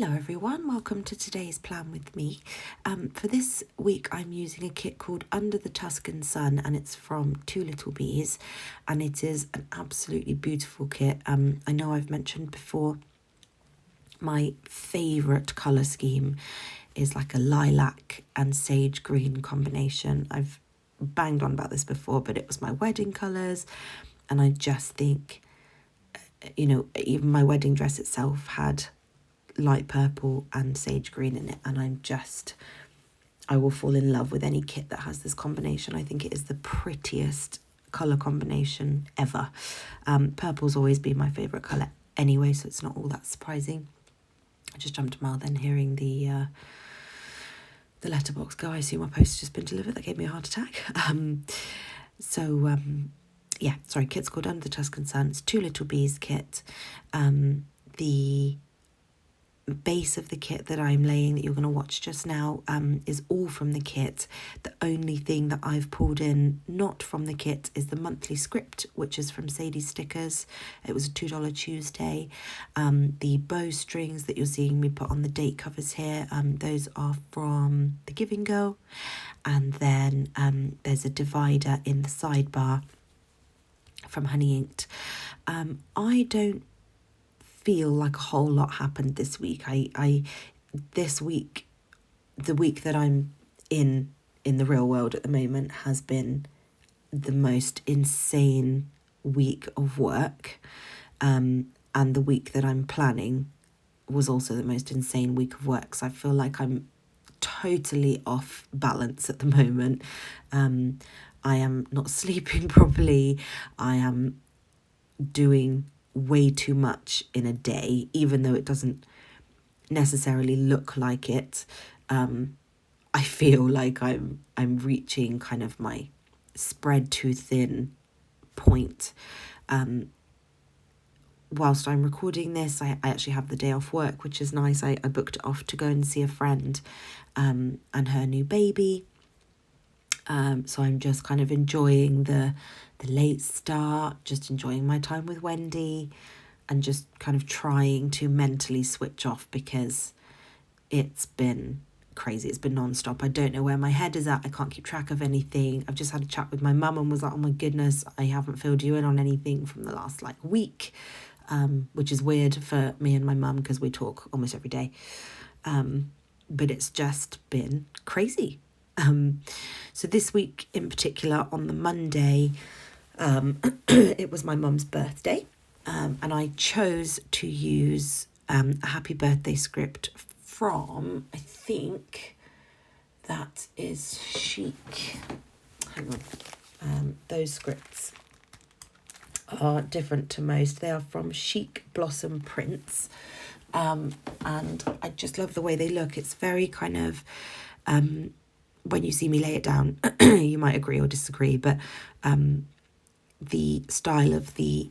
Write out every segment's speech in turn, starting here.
Hello everyone, welcome to today's plan with me. For this week I'm using a kit called Under the Tuscan Sun, and it's from Two Little Bees, and it is an absolutely beautiful kit. I know I've mentioned before my favourite colour scheme is like a lilac and sage green combination. I've banged on about this before, but it was my wedding colours, and I just think, even my wedding dress itself had light purple and sage green in it, and I will fall in love with any kit that has this combination. I think it is the prettiest colour combination ever. Purple's always been my favourite colour anyway, so it's not all that surprising. I just jumped a mile then hearing the letterbox go. I assume my post has just been delivered. That gave me a heart attack. Kit's called Under the Tuscan Sun. It's Two Little Bees kit. The base of the kit that I'm laying, that you're going to watch just now, is all from the kit. The only thing that I've pulled in not from the kit is the monthly script, which is from Sadie's Stickers. It was a $2 Tuesday. The bow strings that you're seeing me put on the date covers here, those are from the Giving Girl. And then there's a divider in the sidebar from Honey Inked. I don't feel like a whole lot happened this week. This week, the week that I'm in the real world at the moment, has been the most insane week of work, and the week that I'm planning was also the most insane week of work. So I feel like I'm totally off balance at the moment. I am not sleeping properly. I am doing way too much in a day, even though it doesn't necessarily look like it. I feel like I'm reaching kind of my spread too thin point. Whilst I'm recording this, I actually have the day off work, which is nice. I booked it off to go and see a friend and her new baby. So I'm just kind of enjoying the late start, just enjoying my time with Wendy, and just kind of trying to mentally switch off, because it's been crazy. It's been non-stop. I don't know where my head is at. I can't keep track of anything. I've just had a chat with my mum and was like, oh my goodness, I haven't filled you in on anything from the last week, which is weird for me and my mum because we talk almost every day. But it's just been crazy. So this week in particular, on the Monday, it was my mum's birthday, and I chose to use a happy birthday script from, I think that is Chic. Hang on. Those scripts are different to most. They are from Chic Blossom Prints, and I just love the way they look. It's very kind of... when you see me lay it down, you might agree or disagree, but the style of the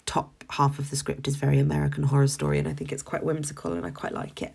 top half of the script is very American Horror Story, and I think it's quite whimsical and I quite like it.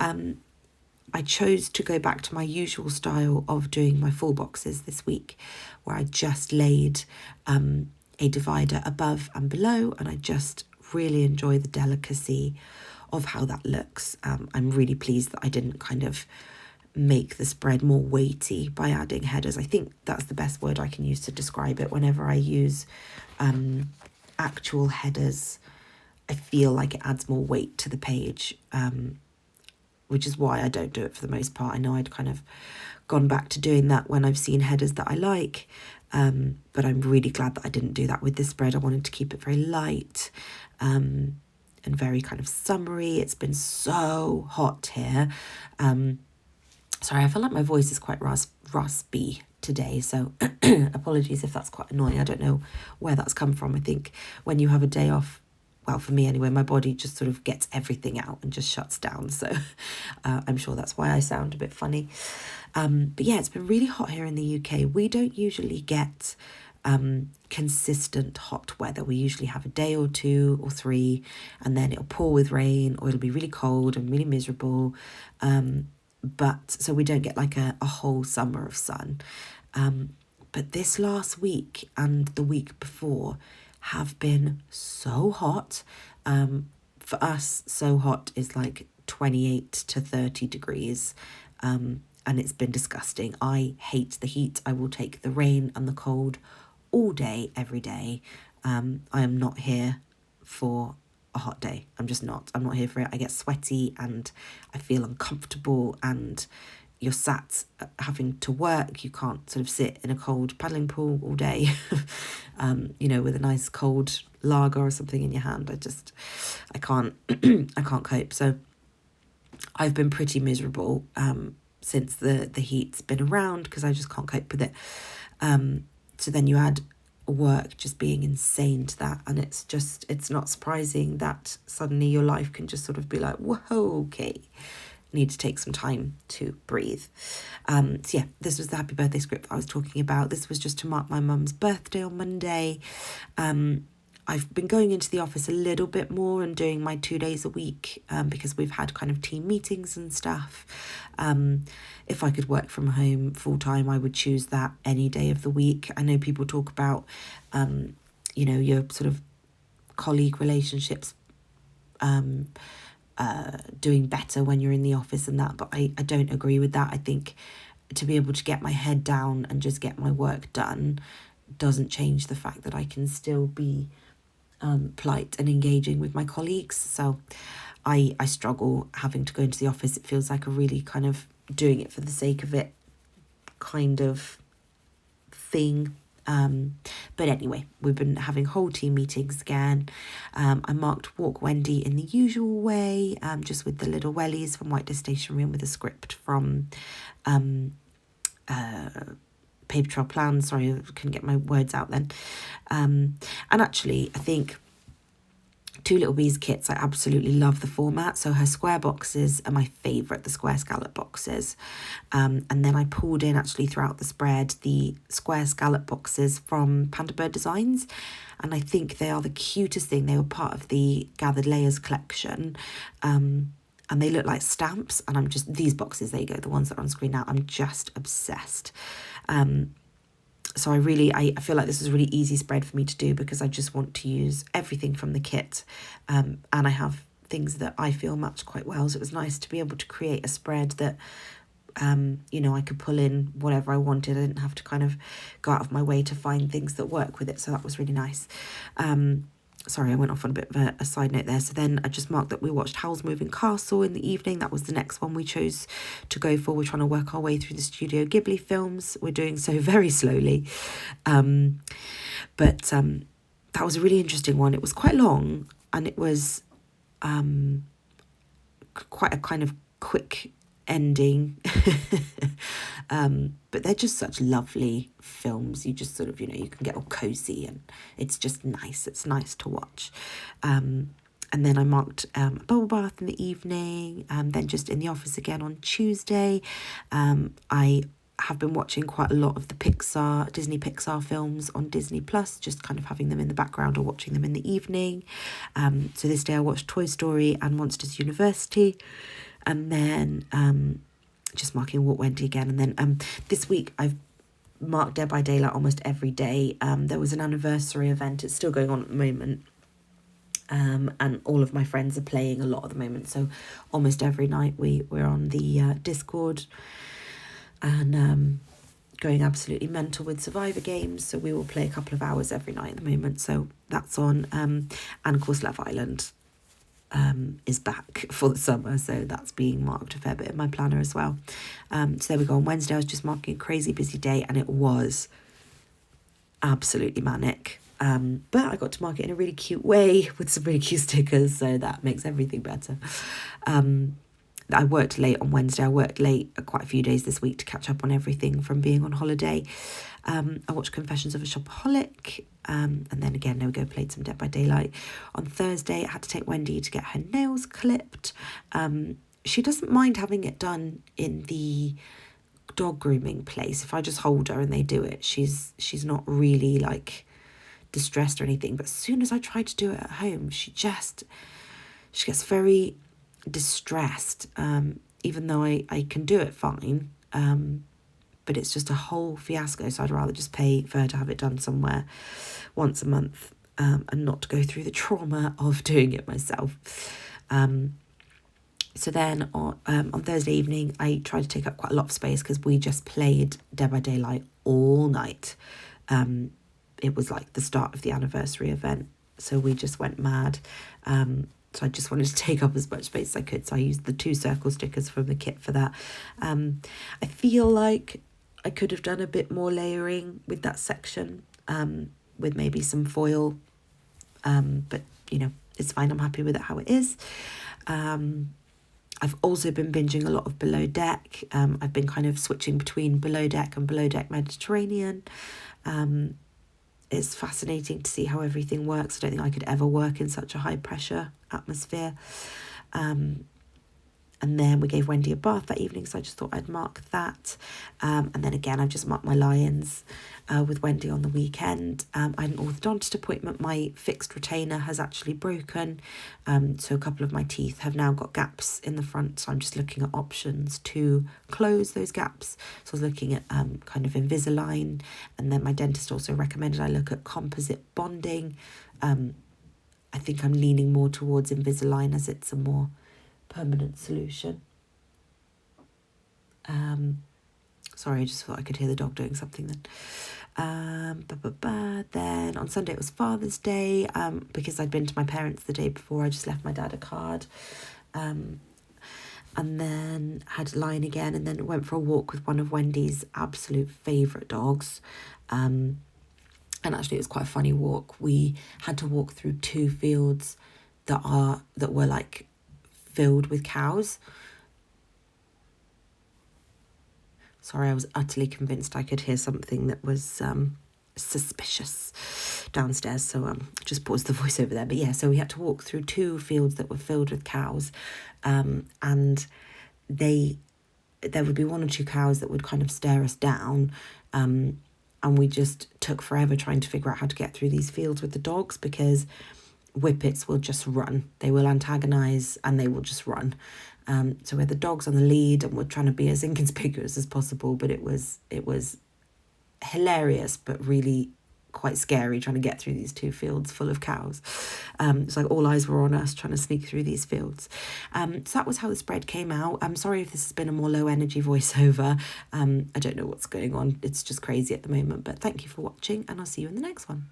I chose to go back to my usual style of doing my full boxes this week, where I just laid a divider above and below, and I just really enjoy the delicacy of how that looks. I'm really pleased that I didn't kind of make the spread more weighty by adding headers. I think that's the best word I can use to describe it. Whenever I use actual headers, I feel like it adds more weight to the page, which is why I don't do it for the most part. I know I'd kind of gone back to doing that when I've seen headers that I like, but I'm really glad that I didn't do that with this spread. I wanted to keep it very light and very kind of summery. It's been so hot here. Sorry, I feel like my voice is quite raspy today, so apologies if that's quite annoying. I don't know where that's come from. I think when you have a day off, well, for me anyway, my body just sort of gets everything out and just shuts down. So I'm sure that's why I sound a bit funny. But yeah, it's been really hot here in the UK. We don't usually get consistent hot weather. We usually have a day or two or three, and then it'll pour with rain, or it'll be really cold and really miserable. But so we don't get like a whole summer of sun. But this last week and the week before have been so hot. For us, so hot is like 28 to 30 degrees. And it's been disgusting. I hate the heat. I will take the rain and the cold all day, every day. I am not here for a hot day. I'm just not. I'm not here for it. I get sweaty and I feel uncomfortable, and you're sat having to work. You can't sort of sit in a cold paddling pool all day, with a nice cold lager or something in your hand. I can't, I can't cope. So I've been pretty miserable since the heat's been around, because I just can't cope with it. So then you add work just being insane to that, and it's not surprising that suddenly your life can just sort of be like, whoa, okay, need to take some time to breathe. So yeah, this was the happy birthday script I was talking about. This was just to mark my mum's birthday on Monday. I've been going into the office a little bit more and doing my 2 days a week because we've had kind of team meetings and stuff. If I could work from home full time, I would choose that any day of the week. I know people talk about, your sort of colleague relationships doing better when you're in the office and that, but I don't agree with that. I think to be able to get my head down and just get my work done doesn't change the fact that I can still be polite and engaging with my colleagues. So I struggle having to go into the office. It feels like a really kind of doing it for the sake of it kind of thing. But anyway, we've been having whole team meetings again. I marked Walk Wendy in the usual way, just with the little wellies from White Stationery and with a script from Paper Trail Plan. Sorry, I couldn't get my words out then. And actually, I think Two Little Bees kits, I absolutely love the format. So her square boxes are my favourite, the square scallop boxes. And then I pulled in actually throughout the spread the square scallop boxes from Panda Bird Designs. And I think they are the cutest thing. They were part of the Gathered Layers collection. And they look like stamps. And these boxes, there you go, the ones that are on screen now, I'm just obsessed. So I feel like this is a really easy spread for me to do because I just want to use everything from the kit. And I have things that I feel match quite well. So it was nice to be able to create a spread that, I could pull in whatever I wanted. I didn't have to kind of go out of my way to find things that work with it. So that was really nice. Sorry, I went off on a bit of a side note there. So then I just marked that we watched Howl's Moving Castle in the evening. That was the next one we chose to go for. We're trying to work our way through the Studio Ghibli films. We're doing so very slowly. But that was a really interesting one. It was quite long, and it was quite a kind of quick ending. But they're just such lovely films. You just sort of, you can get all cozy, and it's just nice. It's nice to watch. And then I marked a bubble bath in the evening, and then just in the office again on Tuesday. I have been watching quite a lot of the Disney Pixar films on Disney Plus, just kind of having them in the background or watching them in the evening. So this day I watched Toy Story and Monsters University. And then just marking Walk Wendy again. And then this week I've marked Dead by Daylight almost every day. There was an anniversary event. It's still going on at the moment. And all of my friends are playing a lot at the moment. So almost every night we're on the Discord and going absolutely mental with Survivor games. So we will play a couple of hours every night at the moment. So that's on. And of course Love Island is back for the summer, so that's being marked a fair bit in my planner as well. So there we go. On Wednesday I was just marking a crazy busy day, and it was absolutely manic, but I got to mark it in a really cute way with some really cute stickers, so that makes everything better. I worked late on Wednesday. I worked late quite a few days this week to catch up on everything from being on holiday. I watched Confessions of a Shopaholic, and then again, there we go, played some Dead by Daylight. On Thursday, I had to take Wendy to get her nails clipped. She doesn't mind having it done in the dog grooming place. If I just hold her and they do it, she's not really like distressed or anything. But as soon as I try to do it at home, she gets very distressed, even though I can do it fine. But it's just a whole fiasco, so I'd rather just pay for her to have it done somewhere once a month, and not to go through the trauma of doing it myself. So then on Thursday evening, I tried to take up quite a lot of space because we just played Dead by Daylight all night. It was like the start of the anniversary event, so we just went mad. So I just wanted to take up as much space as I could, so I used the 2 circle stickers from the kit for that. I feel like I could have done a bit more layering with that section, with maybe some foil, but you know, it's fine. I'm happy with it how it is. I've also been binging a lot of Below Deck. I've been kind of switching between Below Deck and Below Deck Mediterranean. It's fascinating to see how everything works. I don't think I could ever work in such a high pressure atmosphere. And then we gave Wendy a bath that evening, so I just thought I'd mark that. And then again, I've just marked my lie-ins with Wendy on the weekend. I had an orthodontist appointment. My fixed retainer has actually broken. So a couple of my teeth have now got gaps in the front. So I'm just looking at options to close those gaps. So I was looking at kind of Invisalign. And then my dentist also recommended I look at composite bonding. I think I'm leaning more towards Invisalign as it's a more permanent solution. Sorry, I just thought I could hear the dog doing something then. Then on Sunday it was Father's Day. Because I'd been to my parents the day before, I just left my dad a card. And then had a line again, and then went for a walk with one of Wendy's absolute favourite dogs. And actually it was quite a funny walk. We had to walk through 2 fields that were like filled with cows. Sorry, I was utterly convinced I could hear something that was suspicious downstairs, so just paused the voiceover there. But yeah, so we had to walk through 2 fields that were filled with cows, and there would be 1 or 2 cows that would kind of stare us down, and we just took forever trying to figure out how to get through these fields with the dogs, because whippets will just run. They will antagonise and they will just run. So we had the dogs on the lead and we're trying to be as inconspicuous as possible, but it was hilarious, but really quite scary trying to get through these 2 fields full of cows. It's like all eyes were on us trying to sneak through these fields. So that was how the spread came out. I'm sorry if this has been a more low energy voiceover. I don't know what's going on. It's just crazy at the moment, but thank you for watching and I'll see you in the next one.